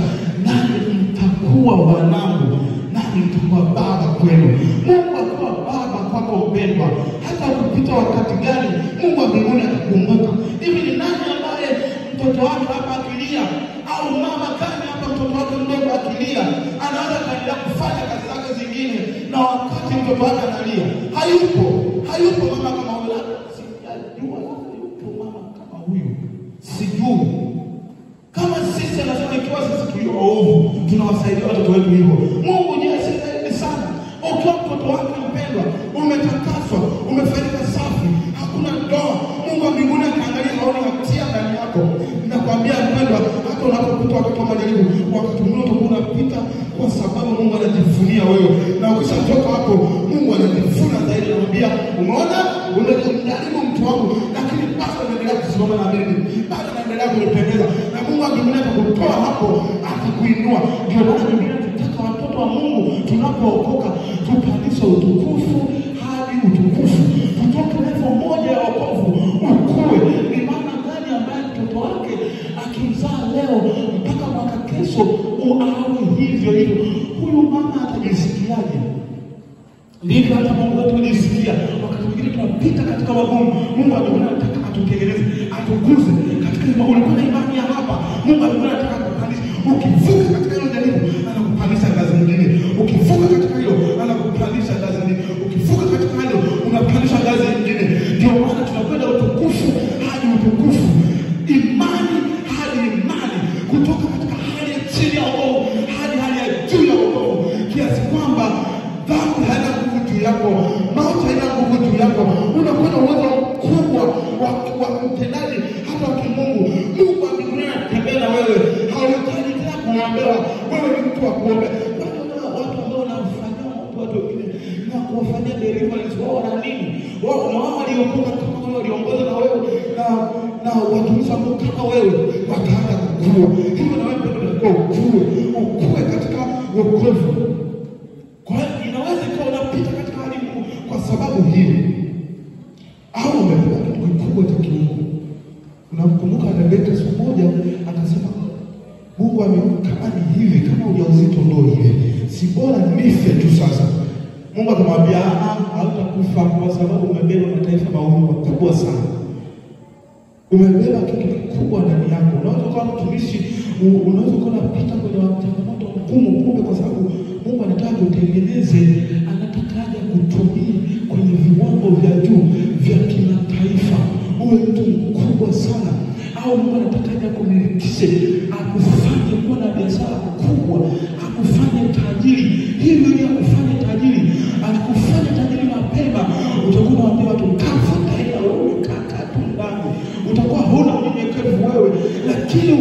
nami mtakuwa wanangu, nami mtakuwa baba kwenu. Mungu akuwa baba kwako mpendwa. Hata ukipita wakati gani, Mungu wa mbinguni atakumbuka. Hivi ni nani ambaye mtoto wake hapa akilia, au mama kani hapa mtoto wake mdogo akilia, anaanza kaendelea kufanya kazi zake zingine, na wakati mtoto wake analia? Hayupo mama kama huyo. Sijajua yupo mama kama huyo, sijui. Kama sisi anasema ikiwa sisi tulio ovu tunawasaidia watoto wetu hivyo, Mungu ndiye asiye sana. Ukiwa mtoto wake mpendwa, umetakaswa, umefanyika safi, hakuna ndoa, Mungu wa mbinguni anaangalia maoni yatia ndani yako. Nakwambia mpendwa, hata unapopita wakati wa majaribu, wakati mwingine unapita kwa sababu Mungu anajivunia wewe. Na ukishatoka hapo, Mungu anajivunia zaidi, anamwambia umeona, unajaribu mtu wangu, lakini bado anaendelea kusimama na mimi, bado anaendelea kunipendeza. Na Mungu akimwona atakutoa hapo, atakuinua. Ndio maana Biblia inataka watoto wa Mungu tunapookoka tupandishwe utukufu hadi utukufu. Tutoke level awe hivyo hivyo, huyu mama atajisikiaje? Ndivyo hata Mungu wetu anajisikia. Wakati mwingine tunapita katika magumu, Mungu anataka atutengeneze, atukuze katika imani. Ulikuwa na imani ya hapa, Mungu anataka kukupandisha. Ukivuka katika hilo jaribu, anakupandisha ngazi nyingine. Ukivuka katika hilo, anakupandisha ngazi nyingine. Ukivuka katika hilo, unapandisha ngazi nyingine. Ndio maana tunakwenda utukufu hadi utukufu, imani hadi imani, kutoka katika hali ya chini ya wokovu hadi hali ya juu ya wokovu, kiasi kwamba dhambi haina nguvu juu yako, mauti haina nguvu juu yako. Unakwenda uwezo mkubwa wa utendaji hata wa kimungu. Mungu wa mbinguni anatembea na wewe, hauhitaji tena kuombewa. Wewe ni mtu wa kuombea. Watu ambao wanafanyia watu wengine na kuwafanyia deliverance, wao wana nini? Wao na wao waliokuwa kama wao waliongoza na wewe na watumishi wa Mungu kama wewe, wataanza kukua. Hivyo na wewe ndio ukue katika wokovu. Kwa hiyo inaweza kuwa unapita katika hali ngumu kwa sababu hii, au umebeba kitu kikubwa cha kimungu. Unamkumbuka Rebeka siku moja akasema, Mungu kama ni hivi, kama ujauzito ndio hivi, si bora nife tu sasa. Mungu akamwambia, hautakufa kwa sababu umebeba mataifa makubwa sana. Umebeba kitu kikubwa ndani yako. Unaweza kuwa mtumishi, unaweza kuwa unapita kwenye changamoto ngumu, kumbe kwa sababu Mungu anataka kutengeneze, anataka kutumia kwenye viwango vya juu vya kimataifa. Uwe mtu mkubwa sana, au Mungu anataka kumilikishe, akufanye kuwa na biashara kubwa, akufanye tajiri. Hivyo ni akufanye tajiri, akufanye tajiri mapema. Utakuwa unaambia watu tafuta hela, wewe kaka tu ndani. Utakuwa huna unyenyekevu wewe, lakini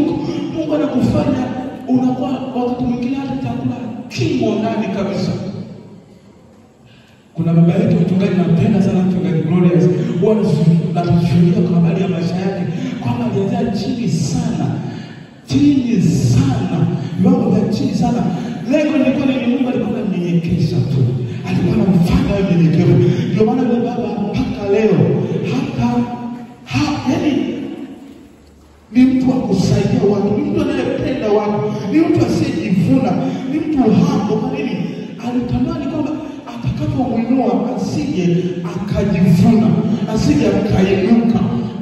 Mungu anakufanya unakuwa wakati mwingine hata chakula kingo ndani kabisa. Kuna baba yetu mchungaji, nampenda sana mchungaji Glorious, huwa anashuhudia kwa habari ya maisha yake kwamba alianzia chini sana, viwango vya chini sana. Lengo lilikuwa ni Mungu alikuwa anamnyenyekesha tu, alikuwa anamfanya awe mnyenyekevu. Ndio maana yule baba mpaka leo yaani ni mtu wa kusaidia watu, ni mtu anayependa watu, ni mtu asiyejivuna, ni mtu humble. Kwa nini? Alitamani kwamba atakapomwinua asije akajivuna, asije akainuka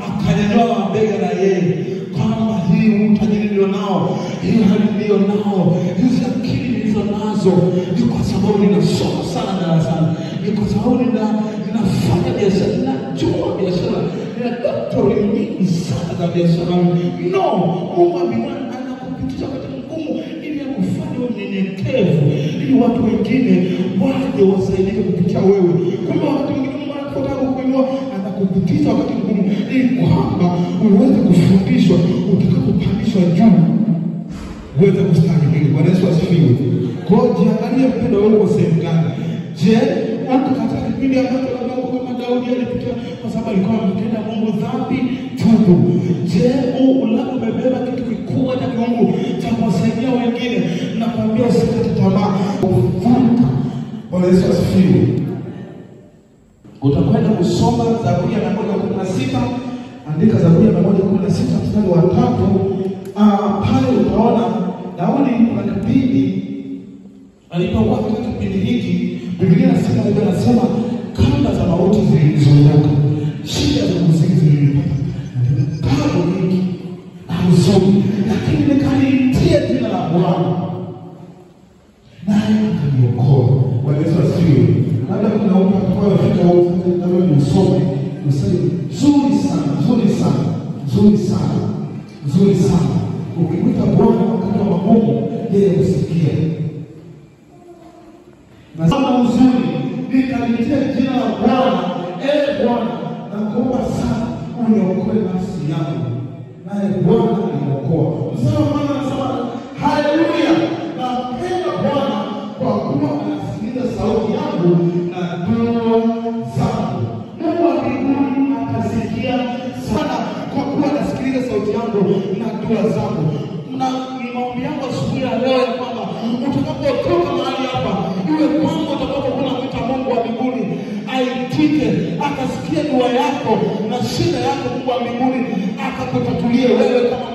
akanyanyua mabega na yeye kwamba hii utajiri nilionao, hii hali nilionao, hizi akili nilizonazo ni kwa sababu ninasoma sana darasani, ni kwa sababu ninafanya biashara, ninajua biashara, nina doctorate nyingi sana za biashara. No, Mungu anakupitisha katika ngumu ili akufanye unyenyekevu, ili watu wengine waje wasaidike kupitia wewe. Kumbe wakati mwingine Mungu anataka kukuinua, anakupitisha wakati mgumu ili kwamba uweze kufundishwa, utakapopandishwa juu uweze kustahimili. Bwana Yesu asifiwe. Kwa hiyo jiangalie mpendo wewe uko sehemu gani. Je, uko katika kipindi ambacho kama Daudi alipitia kwa sababu alikuwa ametenda Mungu dhambi? Tubu. Je, labda umebeba kitu kikubwa cha Mungu cha kuwasaidia wengine? Nakwambia usikate tamaa. Vuka. Bwana Yesu asifiwe. Utakwenda kusoma Zaburi ya 116. Andika Zaburi ya 116 mstari wa 3. Pale utaona Daudi kuna kipindi alipokuwa katika kipindi hiki, Biblia inasema kamba za mauti zilizunguka, shida za muziki zilipata, tabu nyingi na huzuni, lakini nikaliitia jina la Bwana naye akaniokoa. Bwana Yesu asifiwe. Labda kuna mtu atakayefika huko na wewe usome, useme nzuri sana. Ukimwita Bwana wakati wa magumu, yeye husikia. Na kama uzuri nikalitia jina la Bwana, Bwana, nakuomba sana uniokoe nafsi yangu. Naye Bwana aliokoa. Msema Bwana anasema haleluya, napenda Bwana kwa kuwa anasikiliza sauti yangu na dua zangu. Mungu wa mbinguni atasikia sana kwa kuwa anasikiliza sauti yangu na dua zangu. Na maombi yangu asubuhi ya leo ya kwamba utakapotoka mahali hapa, iwe kwamba utakapokuwa unamwita Mungu wa mbinguni aitike, akasikia dua yako na shida yako, Mungu wa mbinguni akakutatulie wewe kama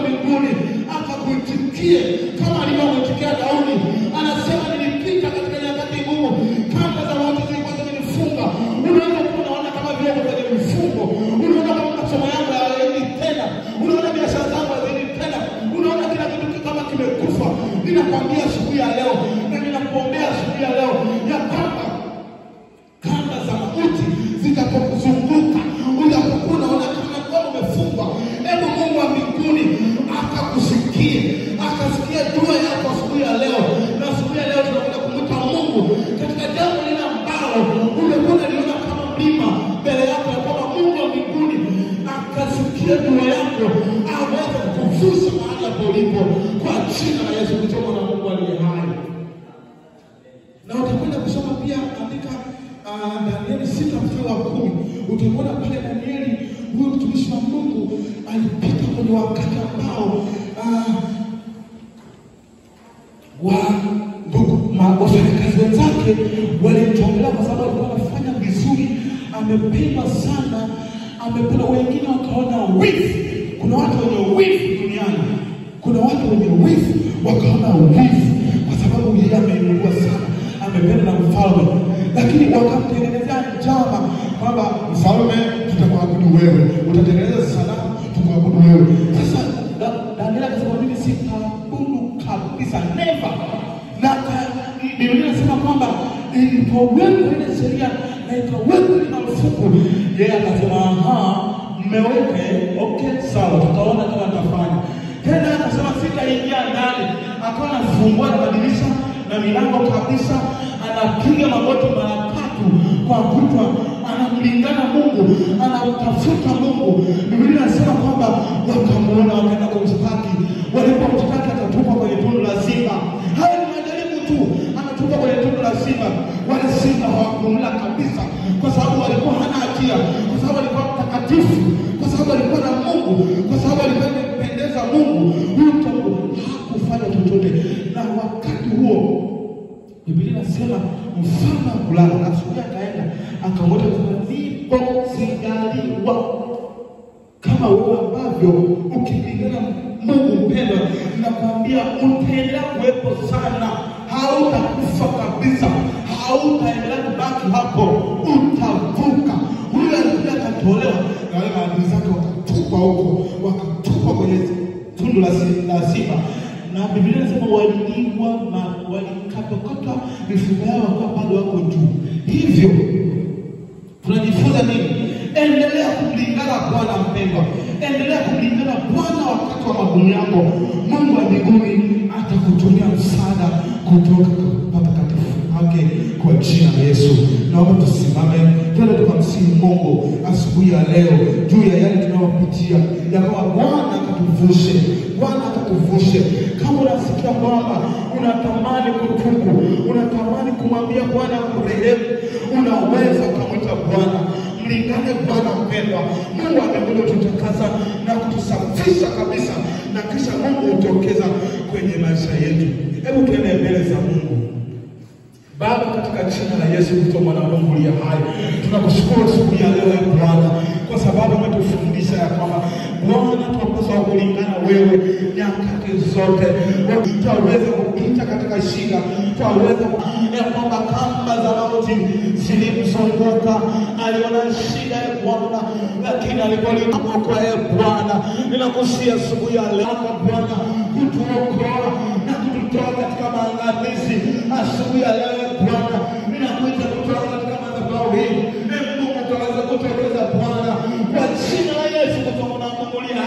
mbinguni akakuitikie kama alivyomwitikia Daudi. Anasema nilipita katika nyakati ngumu, kamba za watu zilikuwa zimenifunga. Unaweza kuona kama vile kwenye mfungo, unaona kama masomo yangu hayaendi tena, unaona biashara zangu haziendi tena, unaona kila kitu kama kimekufa. Ninakwambia asubuhi ya leo na ninakuombea asubuhi ya leo ya kwamba kamba za mauti zitakapokuzunguka, unapokuwa unaona kama kwa umefungwa, hebu Mungu wa mbinguni akakusikie, akasikia dua yako asubuhi ya leo. Na asubuhi ya leo tunakwenda kumwita Mungu katika jambo lile ambalo umekuwa unaliona kama mlima mbele yako, ya kwamba Mungu wa mbinguni akasikia dua yako, aweze kukuvusha mahali hapo ulipo kwa jina la Yesu Kristo na Mungu aliye hai. Na utakwenda kusoma pia katika Danieli 6:10. Utaona pale Danieli, huyu mtumishi wa Mungu alipita kwenye wakati ambao wafanyakazi wenzake walimtongelea kwa sababu alikuwa anafanya vizuri, amependwa sana, amependa. Wengine wakaona wivu. Kuna watu wenye wivu duniani, kuna watu wenye wivu wakaona wivu kwa sababu yeye ameinuliwa sana, amependwa na mfalme, lakini wakamtengenezea njama kwamba mfalme, tutakuabudu wewe, utatengeneza sanamu tukuabudu wewe. Sasa Danieli akasema mimi sitaabudu kabisa, never. Na Biblia inasema kwamba ilipowekwa ile sheria na ikawekwa ile marufuku, yeye akasema mmeweke, okay sawa, tutaona kama atafanya. Tena akasema sitaingia ndani, akawa anafungua madirisha na milango kabisa, anapiga magoti mara 3 kwa kutwa, anamlingana Mungu, anamtafuta Mungu. Biblia inasema kwamba wakamuona, wakaenda kumshtaki. Walipomshtaki akatupwa kwenye tundu la simba. Hayo ni majaribu tu, anatupwa kwenye tundu la simba. Wale simba hawakumla kabisa, kwa sababu walikuwa hana hatia, kwa sababu alikuwa mtakatifu, kwa sababu alikuwa na Mungu, kwa sababu alikuwa anapendeza Mungu. Huyo mtu hakufanya chochote. Na wakati huo Biblia inasema mfalme kulala, asubuhi akaenda akamwota ndipo sijaliwa. Kama wewe ambavyo ukipigana Mungu mpendwa, nakwambia utaendelea kuwepo sana, hautakufa kabisa, hautaendelea kubaki hapo, utavuka. Huyo alikuja akatolewa na wale maadui zake wakatupwa huko, wakatupwa kwenye tundu la simba. Na Biblia inasema waliliwa, walikatokota mifupa yao wakawa bado wako juu. Hivyo tunajifunza nini? Endelea kumlingana Bwana mpendwa, endelea kumlingana Bwana wakati wa magumu yako. Mungu wa mbinguni atakutumia msaada kutoka kwa patakatifu wake kwa jina la Yesu. Naomba tusimame, twende tukamsihi Mungu asubuhi ya leo juu ya yale tunayopitia, ya kwamba Bwana akatuvushe, Bwana akatuvushe. Kama unasikia kwamba unatamani kutubu, unatamani kumwambia Bwana akurehemu, unaweza kumwita Bwana. Mlingane Bwana mpendwa. Mungu amekuja kututakasa na kutusafisha kabisa, na kisha Mungu utokeza kwenye maisha yetu. Hebu tuende mbele za Mungu. Baba, katika jina la Yesu Kristo mwana wa Mungu aliye hai, tunakushukuru siku ya leo Bwana, kwa sababu umetufundisha ya kwamba Bwana tunapaswa kulingana wewe nyakati zote. Tutaweza kupita katika shida, tutaweza ya kwamba kamba za mauti zilimzunguka, aliona shida ya Bwana, lakini alipoliokoa Bwana. Ninakushia siku ya leo Bwana kutuokoa na kututoa katika maangamizi asubuhi ya leo